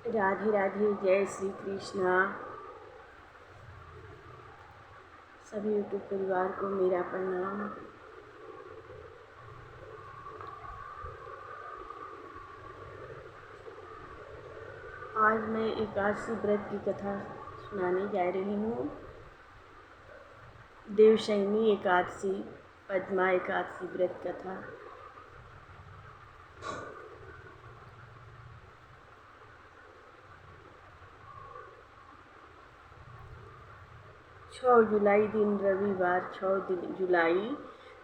राधे राधे, जय श्री कृष्णा। सभी यूट्यूब परिवार को मेरा प्रणाम। आज मैं एकादशी व्रत की कथा सुनाने जा रही हूँ। देवशयनी एकादशी, पद्मा एकादशी व्रत कथा। जुलाई दिन रविवार 6 जुलाई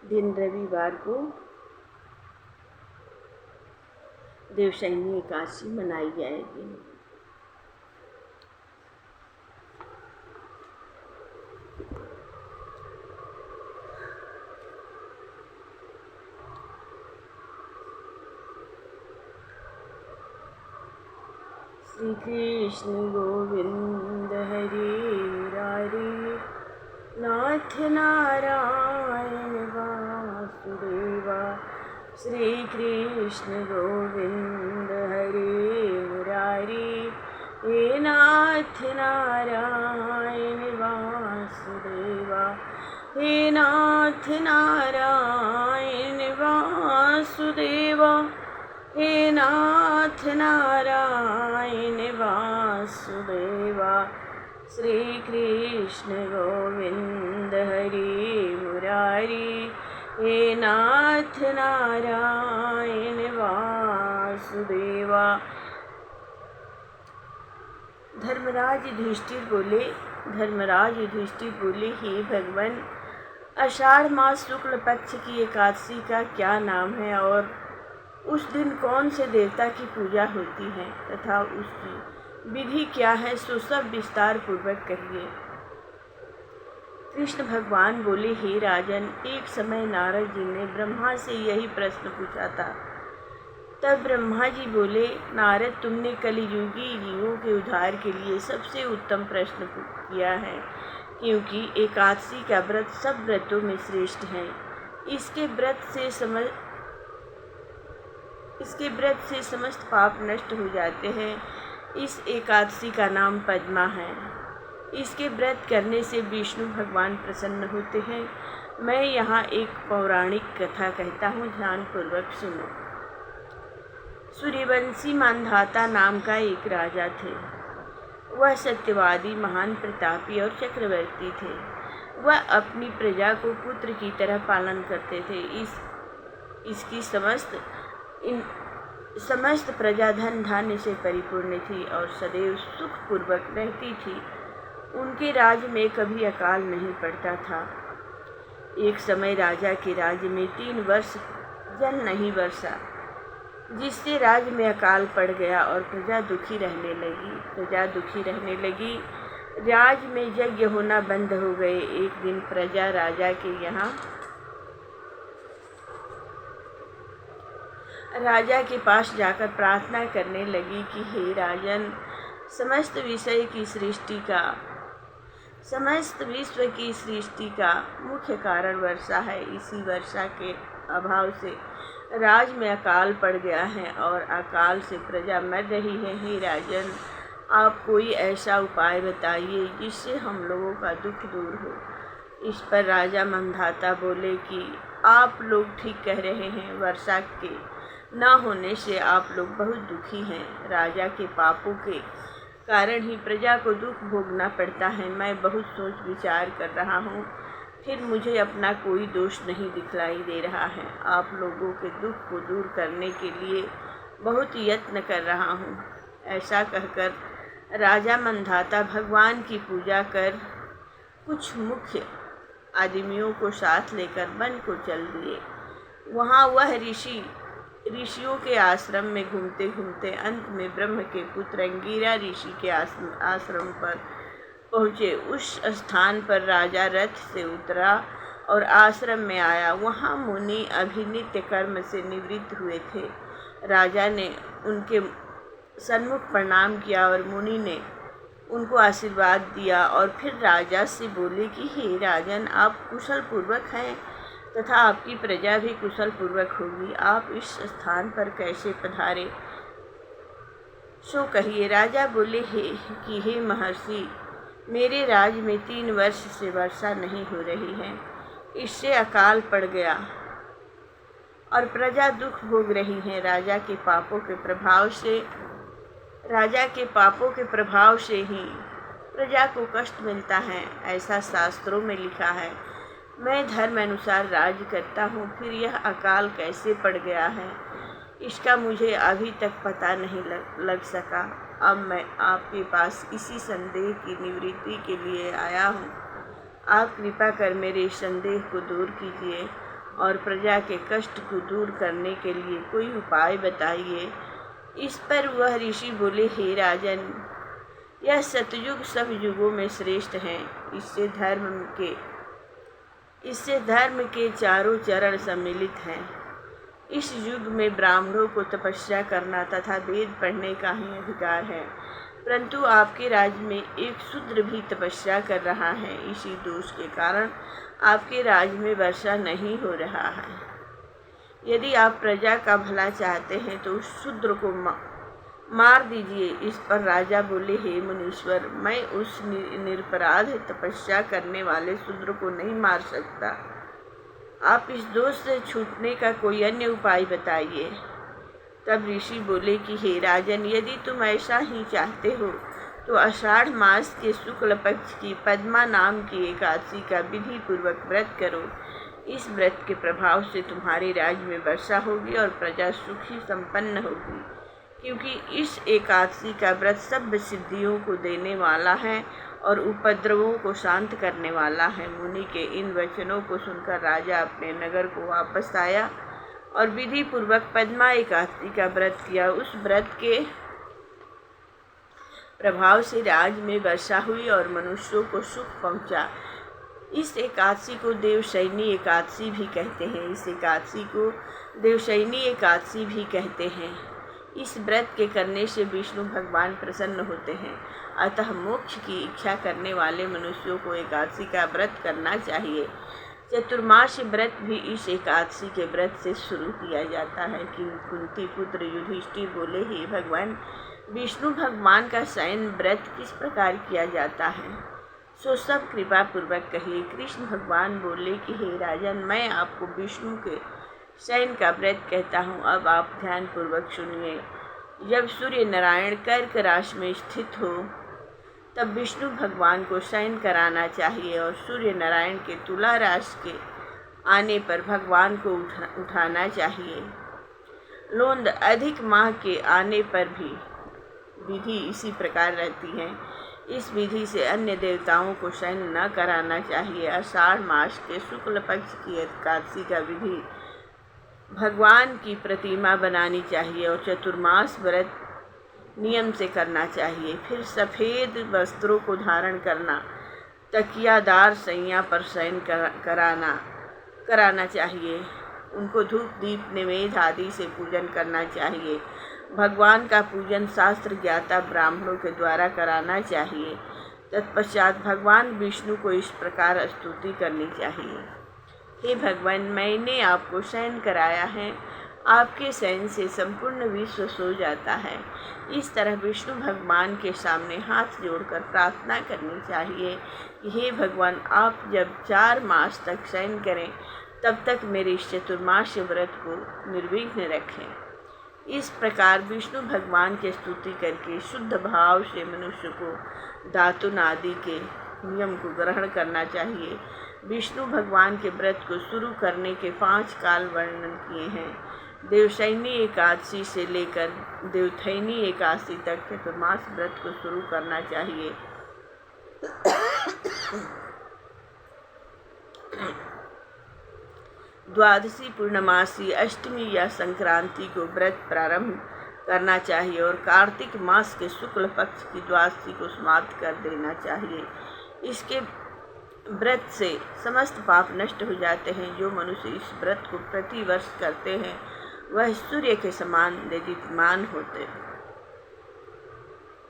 दिन रविवार को देवशयनी एकादशी मनाई जाएगी। श्री कृष्ण गोविंद हरे मुरारी, नाथ नारायण वासुदेवा। श्री कृष्ण गोविंद हरे मुरारी, हे नाथ नारायण वासुदेवा। हे नाथ नारायण वासुदेवा। हे नाथ नारायण वासुदेवा। श्री कृष्ण गोविंद हरे मुरारी, हे नाथ नारायण वासुदेवा। धर्मराज युधिष्ठिर बोले, हे भगवान, आषाढ़ मास शुक्ल पक्ष की एकादशी का क्या नाम है और उस दिन कौन से देवता की पूजा होती है तथा उसकी विधि क्या है, सो सब विस्तार पूर्वक कहिए। कृष्ण भगवान बोले, हे राजन, एक समय नारद जी ने ब्रह्मा से यही प्रश्न पूछा था। तब ब्रह्मा जी बोले, नारद, तुमने कलियुगी जीवों के उद्धार के लिए सबसे उत्तम प्रश्न किया है, क्योंकि एकादशी का व्रत सब व्रतों में श्रेष्ठ है। इसके व्रत से समस्त पाप नष्ट हो जाते हैं। इस एकादशी का नाम पद्मा है। इसके व्रत करने से विष्णु भगवान प्रसन्न होते हैं। मैं यहाँ एक पौराणिक कथा कहता हूँ, ध्यानपूर्वक सुनो। सूर्यवंशी मांधाता नाम का एक राजा थे। वह सत्यवादी, महान प्रतापी और चक्रवर्ती थे। वह अपनी प्रजा को पुत्र की तरह पालन करते थे। इसकी समस्त प्रजा धन धान्य से परिपूर्ण थी और सदैव सुखपूर्वक रहती थी। उनके राज्य में कभी अकाल नहीं पड़ता था। एक समय राजा के राज्य में 3 वर्ष जल नहीं बरसा, जिससे राज्य में अकाल पड़ गया और प्रजा दुखी रहने लगी। राज्य में यज्ञ होना बंद हो गए। एक दिन प्रजा राजा के पास जाकर प्रार्थना करने लगी कि हे राजन, समस्त विश्व की सृष्टि का मुख्य कारण वर्षा है। इसी वर्षा के अभाव से राज्य में अकाल पड़ गया है और अकाल से प्रजा मर रही है। हे राजन, आप कोई ऐसा उपाय बताइए जिससे हम लोगों का दुख दूर हो। इस पर राजा मंधाता बोले कि आप लोग ठीक कह रहे हैं। वर्षा के न होने से आप लोग बहुत दुखी हैं। राजा के पापों के कारण ही प्रजा को दुख भोगना पड़ता है। मैं बहुत सोच विचार कर रहा हूँ, फिर मुझे अपना कोई दोष नहीं दिखलाई दे रहा है। आप लोगों के दुख को दूर करने के लिए बहुत यत्न कर रहा हूँ। ऐसा कहकर राजा मंधाता भगवान की पूजा कर कुछ मुख्य आदमियों को साथ लेकर वन को चल दिए। वहाँ वह ऋषियों के आश्रम में घूमते घूमते अंत में ब्रह्म के पुत्र अंगिरा ऋषि के आश्रम पर पहुँचे। उस स्थान पर राजा रथ से उतरा और आश्रम में आया। वहाँ मुनि अभी नित्य कर्म से निवृत्त हुए थे। राजा ने उनके सन्मुख प्रणाम किया और मुनि ने उनको आशीर्वाद दिया और फिर राजा से बोले कि हे राजन, आप कुशल पूर्वक हैं तथा आपकी प्रजा भी कुशल पूर्वक होगी। आप इस स्थान पर कैसे पधारे? सो कहिए। राजा बोले हे महर्षि, मेरे राज में 3 वर्ष से वर्षा नहीं हो रही है, इससे अकाल पड़ गया और प्रजा दुख भोग रही है। राजा के पापों के प्रभाव से ही प्रजा को कष्ट मिलता है, ऐसा शास्त्रों में लिखा है। मैं धर्म अनुसार राज करता हूँ, फिर यह अकाल कैसे पड़ गया है, इसका मुझे अभी तक पता नहीं लग सका। अब मैं आपके पास इसी संदेह की निवृत्ति के लिए आया हूँ। आप कृपा कर मेरे संदेह को दूर कीजिए और प्रजा के कष्ट को दूर करने के लिए कोई उपाय बताइए। इस पर वह ऋषि बोले, हे राजन, यह सतयुग सब युगों में श्रेष्ठ है। इससे धर्म के चारों चरण सम्मिलित हैं। इस युग में ब्राह्मणों को तपस्या करना तथा वेद पढ़ने का ही अधिकार है, परंतु आपके राज्य में एक शूद्र भी तपस्या कर रहा है। इसी दोष के कारण आपके राज्य में वर्षा नहीं हो रहा है। यदि आप प्रजा का भला चाहते हैं तो उस शूद्र को मार दीजिए। इस पर राजा बोले, हे मुनीश्वर, मैं उस निरपराध तपस्या करने वाले शूद्र को नहीं मार सकता। आप इस दोष से छूटने का कोई अन्य उपाय बताइए। तब ऋषि बोले कि हे राजन, यदि तुम ऐसा ही चाहते हो तो आषाढ़ मास के शुक्ल पक्ष की पद्मा नाम की एकादशी का विधि पूर्वक व्रत करो। इस व्रत के प्रभाव से तुम्हारे राज्य में वर्षा होगी और प्रजा सुखी संपन्न होगी, क्योंकि इस एकादशी का व्रत सब सिद्धियों को देने वाला है और उपद्रवों को शांत करने वाला है। मुनि के इन वचनों को सुनकर राजा अपने नगर को वापस आया और विधि पूर्वक पद्मा एकादशी का व्रत किया। उस व्रत के प्रभाव से राज्य में वर्षा हुई और मनुष्यों को सुख पहुंचा। इस एकादशी को देवशयनी एकादशी भी कहते हैं। इस व्रत के करने से विष्णु भगवान प्रसन्न होते हैं। अतः मोक्ष की इच्छा करने वाले मनुष्यों को एकादशी का व्रत करना चाहिए। चतुर्मास व्रत भी इस एकादशी के व्रत से शुरू किया जाता है। कुंती पुत्र युधिष्ठिर बोले, हे भगवान, विष्णु भगवान का शयन व्रत किस प्रकार किया जाता है, सो सब कृपा पूर्वक कहिए। कृष्ण भगवान बोले कि हे राजन, मैं आपको विष्णु के शयन का व्रत कहता हूँ। अब आप ध्यान पूर्वक सुनिए। जब सूर्य नारायण कर्क राशि में स्थित हो तब विष्णु भगवान को शयन कराना चाहिए और सूर्य नारायण के तुला राशि के आने पर भगवान को उठाना चाहिए। लोंद अधिक माह के आने पर भी विधि इसी प्रकार रहती है। इस विधि से अन्य देवताओं को शयन न कराना चाहिए। आषाढ़ मास के शुक्ल पक्ष की एकादशी का विधि भगवान की प्रतिमा बनानी चाहिए और चतुर्मास व्रत नियम से करना चाहिए। फिर सफ़ेद वस्त्रों को धारण करना, तकियादार सैया पर शयन कराना चाहिए। उनको धूप दीप निवेद आदि से पूजन करना चाहिए। भगवान का पूजन शास्त्र ज्ञाता ब्राह्मणों के द्वारा कराना चाहिए। तत्पश्चात भगवान विष्णु को इस प्रकार स्तुति करनी चाहिए, हे भगवान, मैंने आपको शयन कराया है, आपके शयन से संपूर्ण विश्व सो जाता है। इस तरह विष्णु भगवान के सामने हाथ जोड़कर प्रार्थना करनी चाहिए कि हे भगवान, आप जब 4 मास तक शयन करें तब तक मेरे इस चतुर्मास व्रत को निर्विघ्न रखें। इस प्रकार विष्णु भगवान की स्तुति करके शुद्ध भाव से मनुष्य को दातुन आदि के नियम को ग्रहण करना चाहिए। विष्णु भगवान के व्रत को शुरू करने के 5 काल वर्णन किए हैं। देवशयनी एकादशी से लेकर देवथयनी एकादशी तक चतुर्मास व्रत को शुरू करना चाहिए। द्वादशी, पूर्णमासी, अष्टमी या संक्रांति को व्रत प्रारंभ करना चाहिए और कार्तिक मास के शुक्ल पक्ष की द्वादशी को समाप्त कर देना चाहिए। इसके व्रत से समस्त पाप नष्ट हो जाते हैं। जो मनुष्य इस व्रत को प्रति वर्ष करते हैं वह सूर्य के समान देदीप्यमान होते।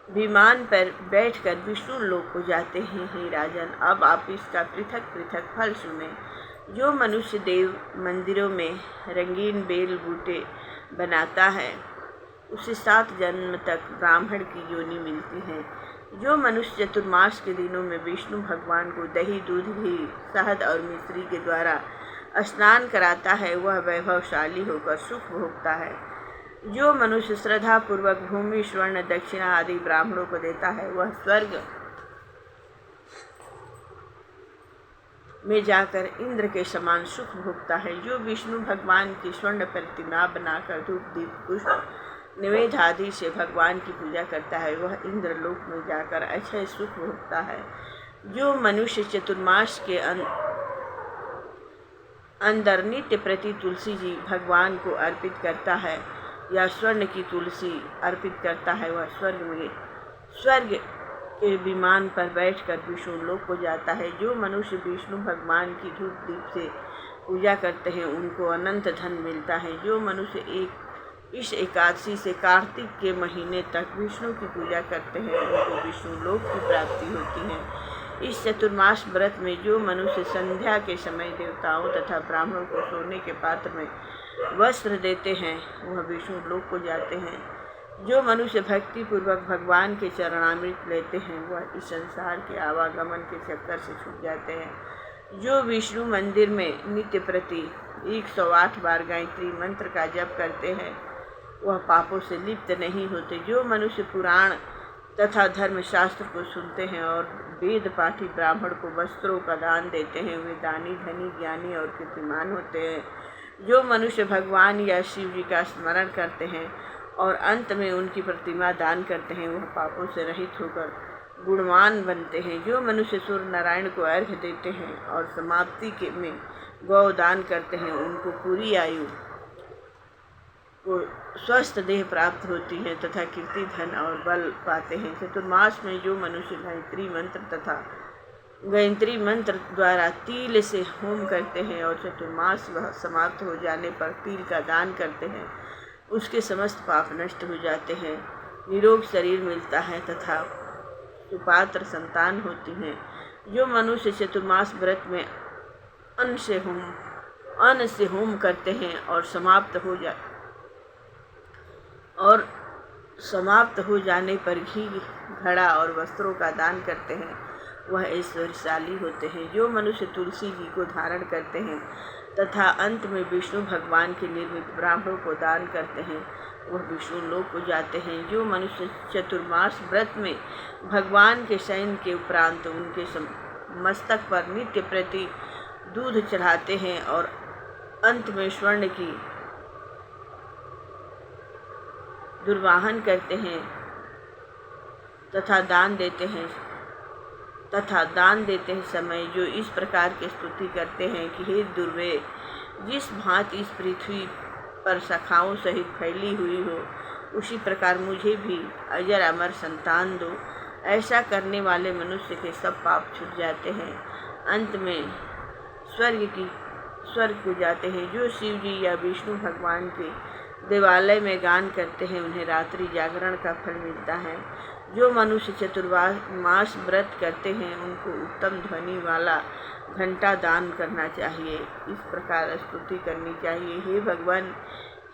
विमान पर बैठकर विष्णु लोक को जाते हैं। हे राजन, अब आप इसका पृथक पृथक फल सुने। जो मनुष्य देव मंदिरों में रंगीन बेल बूटे बनाता है उसे 7 जन्म तक ब्राह्मण की योनि मिलती है। जो मनुष्य चतुर्मास के दिनों में विष्णु भगवान को दही, दूध, घी, शहद और मिश्री के द्वारा स्नान कराता है वह वैभवशाली होकर सुख भोगता है। जो मनुष्य श्रद्धा पूर्वक भूमि, स्वर्ण, दक्षिणा आदि ब्राह्मणों को देता है वह स्वर्ग में जाकर इंद्र के समान सुख भोगता है। जो विष्णु भगवान की स्वर्ण प्रतिमा बनाकर धूप, दीप, पुष्प, निवेद आदि से भगवान की पूजा करता है वह इंद्र लोक में जाकर अक्षय सुख भोगता है। जो मनुष्य चतुर्मास के अंदर नित्य प्रति तुलसी जी भगवान को अर्पित करता है या स्वर्ण की तुलसी अर्पित करता है वह स्वर्ग के विमान पर बैठकर विष्णु लोक को जाता है। जो मनुष्य विष्णु भगवान की धूप दीप से पूजा करते हैं उनको अनंत धन मिलता है। जो मनुष्य इस एकादशी से कार्तिक के महीने तक विष्णु की पूजा करते हैं उनको विष्णु लोक की प्राप्ति होती है। इस चतुर्मास व्रत में जो मनुष्य संध्या के समय देवताओं तथा ब्राह्मणों को सोने के पात्र में वस्त्र देते हैं वह विष्णु लोक को जाते हैं। जो मनुष्य भक्ति पूर्वक भगवान के चरणामृत लेते हैं वह इस संसार के आवागमन के चक्कर से छूट जाते हैं। जो विष्णु मंदिर में नित्य प्रति 108 बार गायत्री मंत्र का जप करते हैं वह पापों से लिप्त नहीं होते। जो मनुष्य पुराण तथा धर्मशास्त्र को सुनते हैं और वेद पाठी ब्राह्मण को वस्त्रों का दान देते हैं वे दानी, धनी, ज्ञानी और कीर्तिमान होते हैं। जो मनुष्य भगवान या शिव जी का स्मरण करते हैं और अंत में उनकी प्रतिमा दान करते हैं वह पापों से रहित होकर गुणवान बनते हैं। जो मनुष्य सूर्य नारायण को अर्घ्य देते हैं और समाप्ति में गौ दान करते हैं उनको पूरी आयु को स्वस्थ देह प्राप्त होती है तथा कीर्ति, धन और बल पाते हैं। चतुर्मास में जो मनुष्य गायत्री मंत्र द्वारा तिल से होम करते हैं और चतुर्मास समाप्त हो जाने पर तिल का दान करते हैं उसके समस्त पाप नष्ट हो जाते हैं, निरोग शरीर मिलता है तथा सुपात्र संतान होती है। जो मनुष्य चतुर्मास व्रत में अन्न से होम करते हैं और समाप्त हो जाने पर घी, घड़ा और वस्त्रों का दान करते हैं वह ऐश्वर्यशाली होते हैं। जो मनुष्य तुलसी जी को धारण करते हैं तथा अंत में विष्णु भगवान के निर्मित ब्राह्मणों को दान करते हैं वह विष्णु लोक को जाते हैं। जो मनुष्य चतुर्मास व्रत में भगवान के शयन के उपरांत उनके मस्तक पर नित्य प्रति दूध चढ़ाते हैं और अंत में स्वर्ण की दुर्वाहन करते हैं तथा दान देते हैं समय जो इस प्रकार की स्तुति करते हैं कि हे दुर्वे, जिस भांति इस पृथ्वी पर शाखाओं सहित फैली हुई हो उसी प्रकार मुझे भी अजर अमर संतान दो। ऐसा करने वाले मनुष्य के सब पाप छूट जाते हैं, अंत में स्वर्ग को जाते हैं। जो शिव जी या विष्णु भगवान के देवालय में गान करते हैं उन्हें रात्रि जागरण का फल मिलता है। जो मनुष्य चतुर्मास व्रत करते हैं उनको उत्तम ध्वनि वाला घंटा दान करना चाहिए। इस प्रकार स्तुति करनी चाहिए, हे भगवान,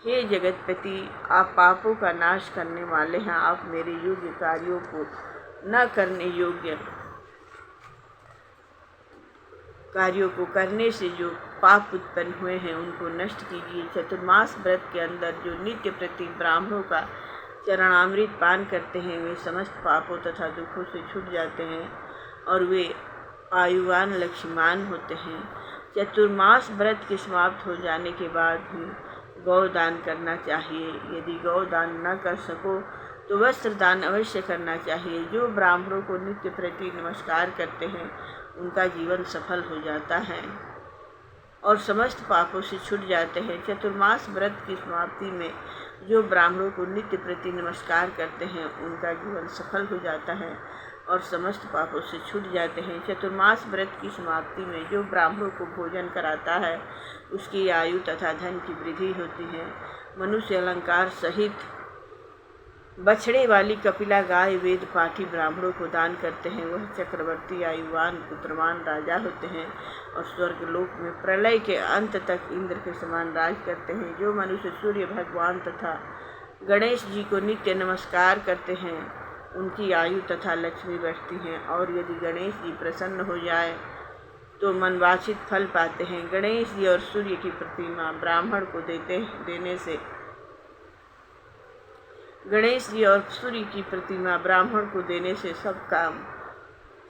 हे जगतपति, आप पापों का नाश करने वाले हैं। आप मेरे योग्य कार्यों को न करने योग्य कार्यों को करने से जो पाप उत्पन्न हुए हैं उनको नष्ट कीजिए। चतुर्मास व्रत के अंदर जो नित्य प्रति ब्राह्मणों का चरणामृत पान करते हैं वे समस्त पापों तथा दुखों से छूट जाते हैं और वे आयुवान लक्ष्मीमान होते हैं। चतुर्मास व्रत के समाप्त हो जाने के बाद भी गौदान करना चाहिए। यदि गौदान न कर सको तो वस्त्र दान अवश्य करना चाहिए। जो ब्राह्मणों को नित्य प्रति नमस्कार करते हैं उनका जीवन सफल हो जाता है और समस्त पापों से छूट जाते हैं। चतुर्मास व्रत की समाप्ति में जो ब्राह्मणों को नित्य प्रति नमस्कार करते हैं उनका जीवन सफल हो जाता है और समस्त पापों से छूट जाते हैं। चतुर्मास व्रत की समाप्ति में जो ब्राह्मणों को भोजन कराता है उसकी आयु तथा धन की वृद्धि होती है। मनुष्य अलंकार सहित बछड़े वाली कपिला गाय वेद पाठी ब्राह्मणों को दान करते हैं वह चक्रवर्ती, आयुवान, पुत्रवान राजा होते हैं और स्वर्गलोक में प्रलय के अंत तक इंद्र के समान राज करते हैं। जो मनुष्य सूर्य भगवान तथा गणेश जी को नित्य नमस्कार करते हैं उनकी आयु तथा लक्ष्मी बढ़ती हैं, और यदि गणेश जी प्रसन्न हो जाए तो मनवांछित फल पाते हैं। गणेश जी और सूर्य की प्रतिमा ब्राह्मण को देने से गणेश जी और सूर्य की प्रतिमा ब्राह्मण को देने से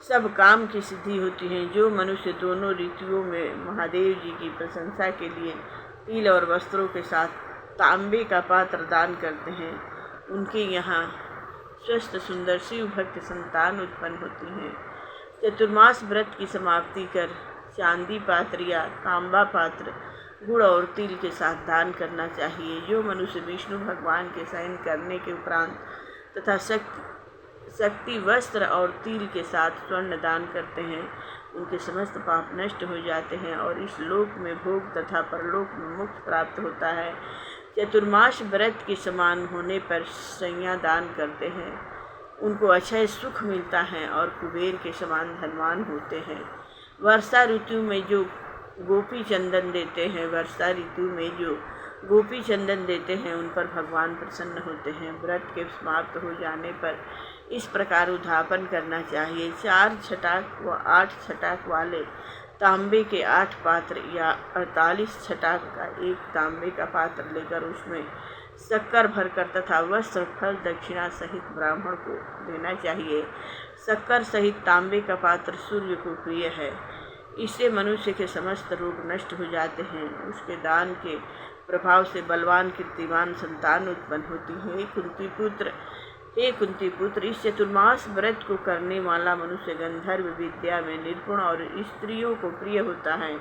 सब काम की सिद्धि होती है। जो मनुष्य दोनों ऋतुओं में महादेव जी की प्रशंसा के लिए तिल और वस्त्रों के साथ तांबे का पात्र दान करते हैं, उनके यहाँ स्वस्थ सुंदर शिव भक्त संतान उत्पन्न होती हैं। चतुर्मास व्रत की समाप्ति कर चांदी पात्र या तांबा पात्र गुड़ और तिल के साथ दान करना चाहिए। जो मनुष्य विष्णु भगवान के शयन करने के उपरांत तथा शक्ति वस्त्र और तिल के साथ स्वर्ण दान करते हैं, उनके समस्त पाप नष्ट हो जाते हैं और इस लोक में भोग तथा परलोक में मोक्ष प्राप्त होता है। चतुर्मास व्रत के समान होने पर संज्ञा दान करते हैं, उनको अक्षय सुख मिलता है और कुबेर के समान धनवान होते हैं। वर्षा ऋतु में जो गोपी चंदन देते हैं उन पर भगवान प्रसन्न होते हैं। व्रत के समाप्त हो जाने पर इस प्रकार उद्यापन करना चाहिए। 4 छटाक व 8 छटाक वाले तांबे के 8 पात्र या 48 छटाक का एक तांबे का पात्र लेकर उसमें शक्कर भरकर तथा वस्त्र फल दक्षिणा सहित ब्राह्मण को देना चाहिए। शक्कर सहित तांबे का पात्र सूर्य को प्रिय है, इससे मनुष्य के समस्त रोग नष्ट हो जाते हैं। उसके दान के प्रभाव से बलवान कीर्तिमान संतान उत्पन्न होती है। हे कुंती पुत्र, इस चतुर्मास व्रत को करने वाला मनुष्य गंधर्व विद्या में निपुण और स्त्रियों को प्रिय होता है।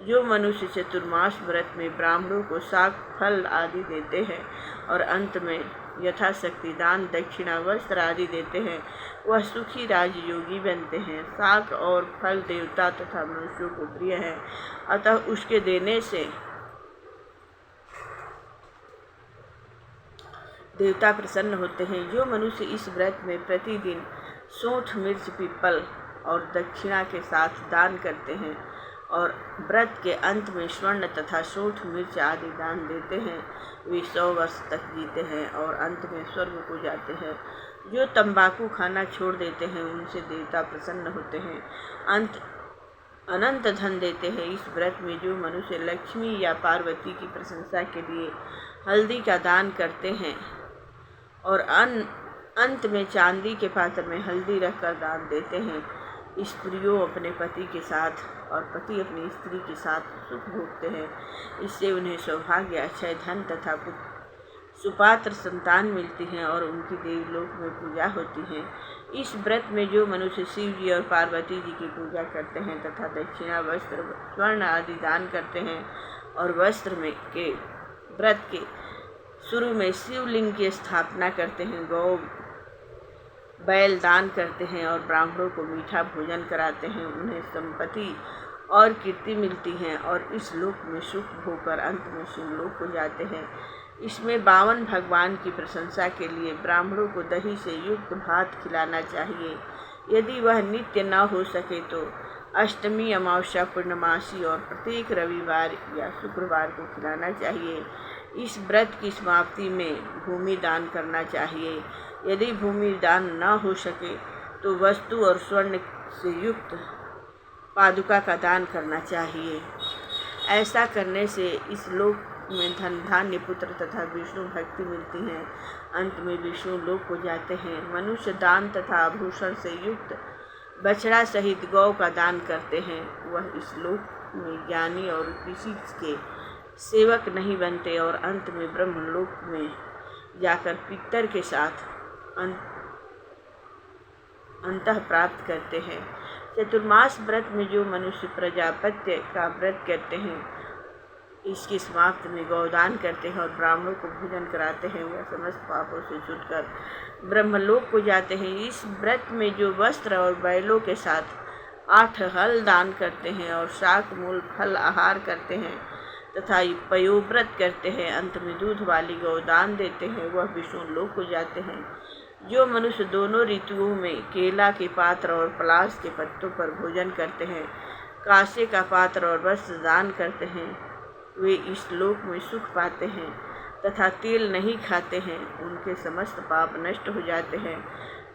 जो मनुष्य चतुर्मास व्रत में ब्राह्मणों को शाक फल आदि देते हैं और अंत में यथाशक्ति दान दक्षिणा वस्त्र आदि देते हैं, वह सुखी राजयोगी बनते हैं। शाक और फल देवता तथा मनुष्यों को प्रिय है, अतः उसके देने से देवता प्रसन्न होते हैं। जो मनुष्य इस व्रत में प्रतिदिन सोंठ मिर्च पीपल और दक्षिणा के साथ दान करते हैं और व्रत के अंत में स्वर्ण तथा सोंठ मिर्च आदि दान देते हैं, वे 100 वर्ष तक जीते हैं और अंत में स्वर्ग को जाते हैं। जो तंबाकू खाना छोड़ देते हैं उनसे देवता प्रसन्न होते हैं, अनंत धन देते हैं। इस व्रत में जो मनुष्य लक्ष्मी या पार्वती की प्रशंसा के लिए हल्दी का दान करते हैं और अंत में चांदी के पात्र में हल्दी रखकर दान देते हैं, स्त्रियों अपने पति के साथ और पति अपनी स्त्री के साथ सुख भोगते हैं। इससे उन्हें सौभाग्य अक्षय धन तथा सुपात्र संतान मिलती हैं और उनकी देवलोक में पूजा होती है। इस व्रत में जो मनुष्य शिव जी और पार्वती जी की पूजा करते हैं तथा दक्षिणा वस्त्र स्वर्ण आदि दान करते हैं और व्रत के शुरू में शिवलिंग की स्थापना करते हैं, गौ बैल दान करते हैं और ब्राह्मणों को मीठा भोजन कराते हैं, उन्हें संपत्ति और कीर्ति मिलती है और इस लोक में सुख भोगकर अंत में शिवलोक को जाते हैं। इसमें 52 भगवान की प्रशंसा के लिए ब्राह्मणों को दही से युक्त भात खिलाना चाहिए। यदि वह नित्य न हो सके तो अष्टमी, अमावस्या, पूर्णमासी और प्रत्येक रविवार या शुक्रवार को खिलाना चाहिए। इस व्रत की समाप्ति में भूमि दान करना चाहिए। यदि भूमि दान न हो सके तो वस्तु और स्वर्ण से युक्त पादुका का दान करना चाहिए। ऐसा करने से इस लोक में धन धान्य पुत्र तथा विष्णु भक्ति मिलती है, अंत में विष्णु लोक को जाते हैं। मनुष्य दान तथा आभूषण से युक्त बछड़ा सहित गौ का दान करते हैं, वह इस लोक में ज्ञानी और किसी के सेवक नहीं बनते और अंत में ब्रह्मलोक में जाकर पितर के साथ अंतः प्राप्त करते हैं। चतुर्मास व्रत में जो मनुष्य प्रजापत्य का व्रत करते हैं, इसकी समाप्ति में गौदान करते हैं और ब्राह्मणों को भोजन कराते हैं, वह समस्त पापों से छूटकर ब्रह्मलोक को जाते हैं। इस व्रत में जो वस्त्र और बैलों के साथ 8 हल दान करते हैं और शाक मूल फल आहार करते हैं तथा पयोव्रत करते हैं, अंत में दूध वाली गौदान देते हैं, वह विष्णु लोक को जाते हैं। जो मनुष्य दोनों ऋतुओं में केला के पात्र और पलाश के पत्तों पर भोजन करते हैं, कांसे का पात्र और वस्त्र दान करते हैं, वे इस लोक में सुख पाते हैं तथा तेल नहीं खाते हैं उनके समस्त पाप नष्ट हो जाते हैं।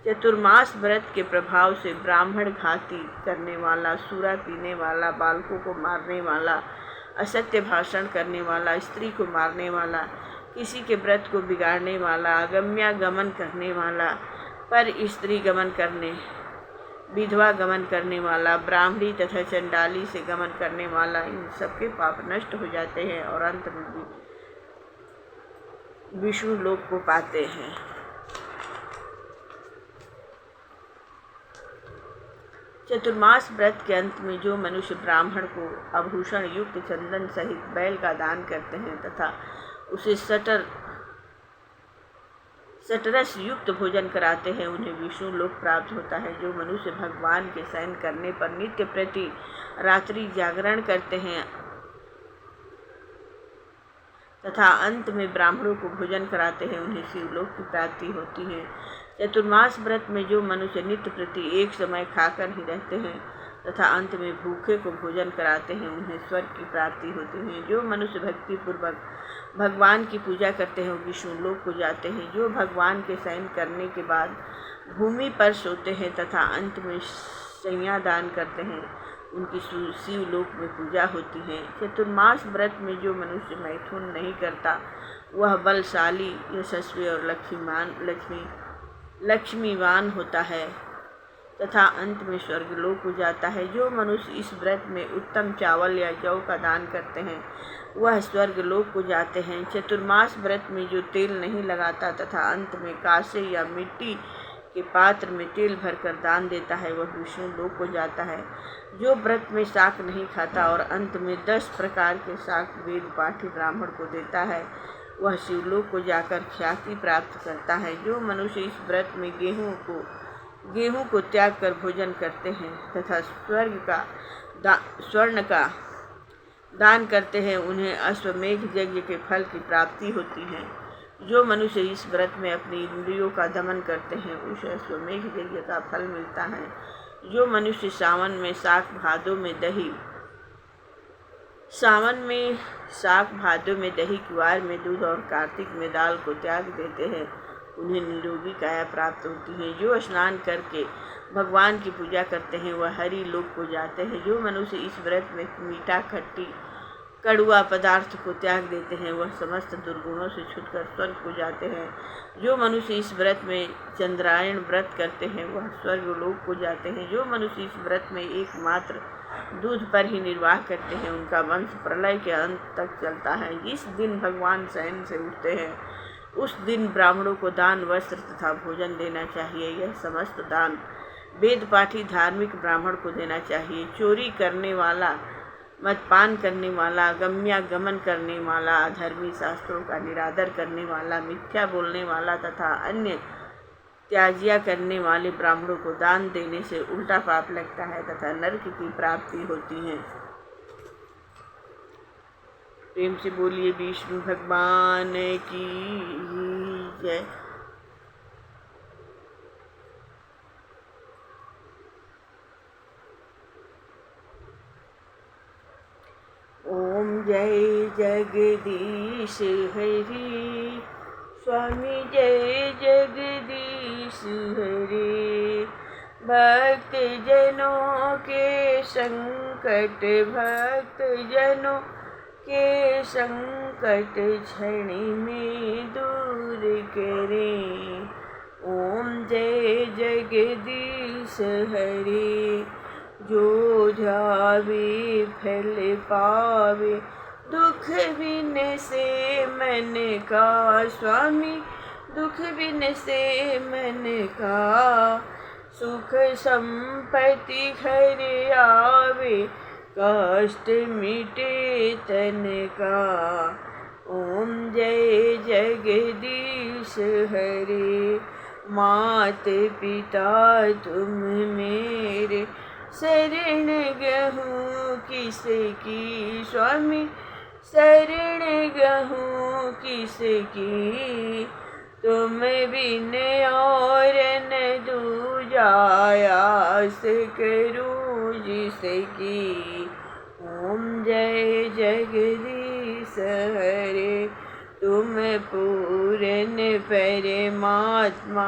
चतुर्मास व्रत के प्रभाव से ब्राह्मण घाती करने वाला, सूरा पीने वाला, बालकों को मारने वाला, असत्य भाषण करने वाला, स्त्री को मारने वाला, किसी के व्रत को बिगाड़ने वाला, अगम्यागमन करने वाला, पर स्त्री गमन करने, विधवा गमन करने वाला, ब्राह्मणी तथा चंडाली से गमन करने वाला, इन सबके पाप नष्ट हो जाते हैं और अंत में विष्णु लोक को पाते हैं। चतुर्मास व्रत के अंत में जो मनुष्य ब्राह्मण को आभूषण युक्त चंदन सहित बैल का दान करते हैं तथा उसे सटरस युक्त भोजन कराते हैं, उन्हें विष्णु लोक प्राप्त होता है। जो मनुष्य भगवान के शयन करने पर नित्य प्रति रात्रि जागरण करते हैं तथा अंत में ब्राह्मणों को भोजन कराते हैं, उन्हें शिवलोक की प्राप्ति होती है। चतुर्मास व्रत में जो मनुष्य नित्य प्रति एक समय खाकर ही रहते हैं तथा अंत में भूखे को भोजन कराते हैं, उन्हें स्वर्ग की प्राप्ति होती है। जो मनुष्य भक्ति पूर्वक भगवान की पूजा करते हैं वो विष्णु लोक को जाते हैं। जो भगवान के शयन करने के बाद भूमि पर सोते हैं तथा अंत में शय्या दान करते हैं, उनकी शिवलोक में पूजा होती है। चतुर्मास व्रत में जो मनुष्य मैथुन नहीं करता वह बलशाली, यशस्वी और लक्ष्मीवान होता है तथा अंत में स्वर्गलोक हो जाता है। जो मनुष्य इस व्रत में उत्तम चावल या जौ का दान करते हैं वह स्वर्गलोक को जाते हैं। चतुर्मास व्रत में जो तेल नहीं लगाता तथा अंत में कांसे या मिट्टी के पात्र में तेल भरकर दान देता है वह विष्णु लोक को जाता है। जो व्रत में शाक नहीं खाता और अंत में 10 प्रकार के शाक वेद पाठी ब्राह्मण को देता है वह शिवलोक को जाकर ख्याति प्राप्त करता है। जो मनुष्य इस व्रत में गेहूँ को त्याग कर भोजन करते हैं तथा स्वर्ण का दान करते हैं उन्हें अश्वमेघ यज्ञ के फल की प्राप्ति होती है। जो मनुष्य इस व्रत में अपनी इंद्रियों का दमन करते हैं उसे अश्वमेघ यज्ञ का फल मिलता है। जो मनुष्य सावन में शाक भादों में दही, कुवार में दूध और कार्तिक में दाल को त्याग देते हैं उन्हें निरोगी काया प्राप्त होती है। जो स्नान करके भगवान की पूजा करते हैं वह हरि लोक को जाते हैं। जो मनुष्य इस व्रत में मीठा, खट्टी, कड़ुआ पदार्थ को त्याग देते हैं वह समस्त दुर्गुणों से छूटकर स्वर्ग को जाते हैं। जो मनुष्य इस व्रत में चंद्रायण व्रत करते हैं वह स्वर्गलोक को जाते हैं। जो मनुष्य इस व्रत में एकमात्र दूध पर ही निर्वाह करते हैं उनका वंश प्रलय के अंत तक चलता है। जिस दिन भगवान शयन से उठते हैं उस दिन ब्राह्मणों को दान, वस्त्र तथा भोजन देना चाहिए। यह समस्त दान वेद पाठी धार्मिक ब्राह्मण को देना चाहिए। चोरी करने वाला, मदपान करने वाला, अगम्यागमन करने वाला, अधर्मी शास्त्रों का निरादर करने वाला, मिथ्या बोलने वाला तथा अन्य त्याज्या करने वाले ब्राह्मणों को दान देने से उल्टा पाप लगता है तथा नरक की प्राप्ति होती है। प्रेम से बोलिए विष्णु भगवान की जय। ओम जय जगदीश हरि, स्वामी जय जगदीश हरि। भक्त जनों के संकट, भक्त जनों के संकट क्षण में दूर करें। ओम जय जगदीश हरि। जो जावे फल पावे, दुख बिन से मन का, स्वामी दुख बिन से मन का। सुख संपत्ति घर आवे, कष्ट मिटे तन का। ओम जय जगदीश हरि। मात पिता तुम मेरे, शरण गहूँ किसकी, स्वामी शरण गहूँ किसकी। तुम बिन और न दूजा, आस करूँ जिसकी। ओम जय जगदीश हरि। तुम तुम पूरन परमात्मा,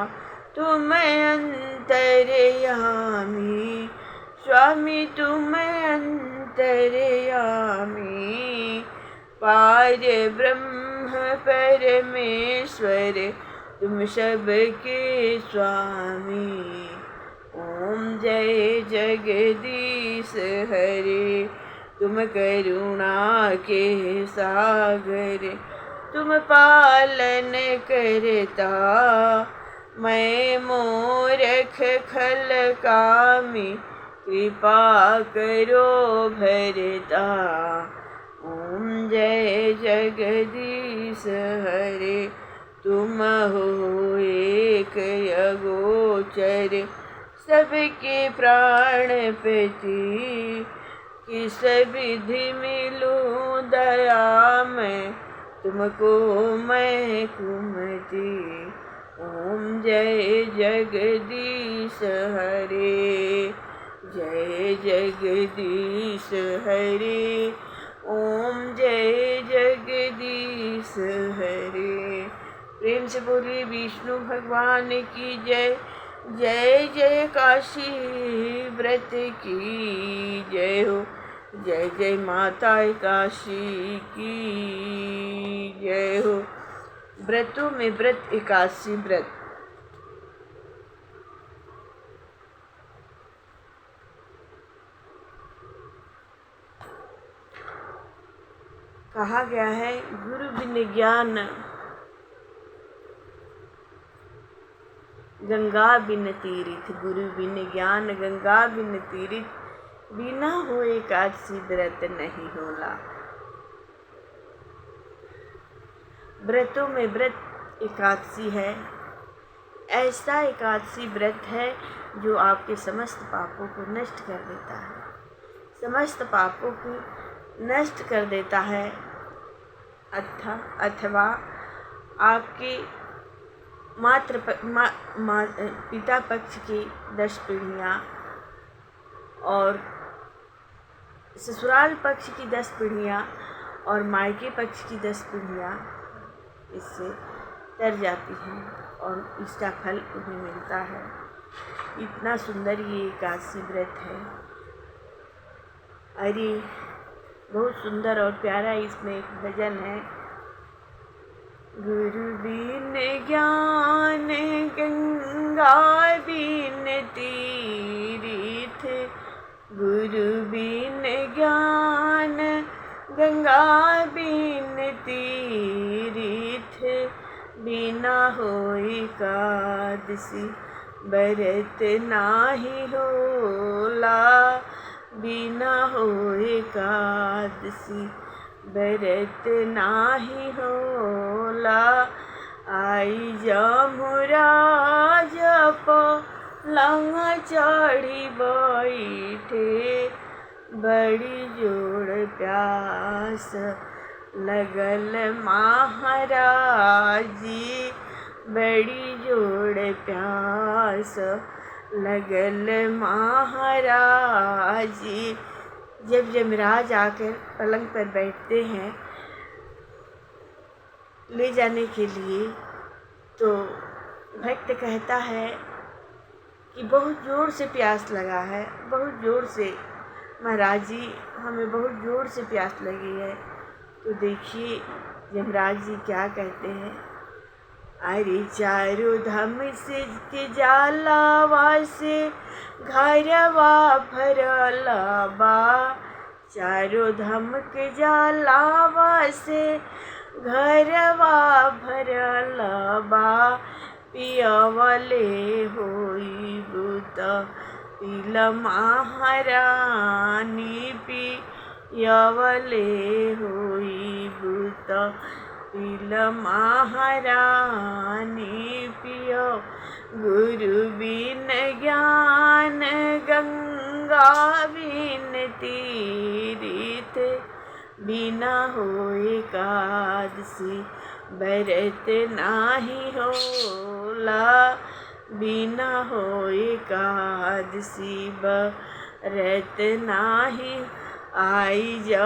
तुम अंतर्यामी, स्वामी तुम अंतर्यामी, पार ब्रह्म परमेश्वर, तुम सबके स्वामी। ओम जय जगदीश हरे, तुम करुणा के सागर, तुम पालन करता, मैं मूर्ख खल कामी, कृपा करो भरता। ओम जय जगदीश हरे, तुम हो एक अगोचर, सबके प्राणपति, किस विधि मिलूं दया मैं, तुमको मैं कुमति। ओम जय जगदीश हरे, जय जगदीश हरे, ओम जय जगदीश हरे। प्रेम से बोलिए विष्णु भगवान की जय। जय जय काशी व्रत की जय हो, जय जय माता काशी की जय हो। व्रतों में व्रत एकादशी व्रत। कहा गया है गुरु बिन ज्ञान गंगा बिन तीर्थ, गुरु बिन ज्ञान गंगा बिन तीर्थ, बिना हो एकादशी व्रत नहीं होला। व्रतों में व्रत एकादशी है, ऐसा एकादशी व्रत है जो आपके समस्त पापों को नष्ट कर देता है, समस्त पापों को नष्ट कर देता है। अथवा आपके पिता पक्ष की 10 पीढ़ियाँ और ससुराल पक्ष की 10 पीढ़ियाँ और मायके पक्ष की 10 पीढ़ियाँ इससे तर जाती हैं और इसका फल उन्हें मिलता है। इतना सुंदर ये एकादशी व्रत है। अरे बहुत सुंदर और प्यारा इसमें एक भजन है। गुरु बिन ज्ञान गंगा बिन तीर्थ, गुरु बिन ज्ञान गंगा बिन तीर्थ, बिना होई एकादशी व्रत नाही होला, बिना होई एकादशी व्रत नाही होला। आई जमुराज पलंग चढ़ी बैठे, बड़ी जोड़ प्यास लगल महाराजी, बड़ी जोड़ प्यास लगल महाराजी। जब यमराज आकर पलंग पर बैठते हैं ले जाने के लिए, तो भक्त कहता है कि बहुत ज़ोर से प्यास लगा है, बहुत ज़ोर से महाराज जी हमें बहुत ज़ोर से प्यास लगी है। तो देखिए यमराज जी क्या कहते हैं। अरे चारों धाम से के जालावा से घरवा भरला बा, चारों धाम के जालावा से घरवा भरला बा, पियवले होई बुता तिल महारानी, पियवले होई बुता तिल महारानी पियो। गुरु बिन ज्ञान गंगा बिन तीर्थ, बिना होए एकादशी व्रत नाही होला, बिना होए एकादशी व्रत नाही। आई जा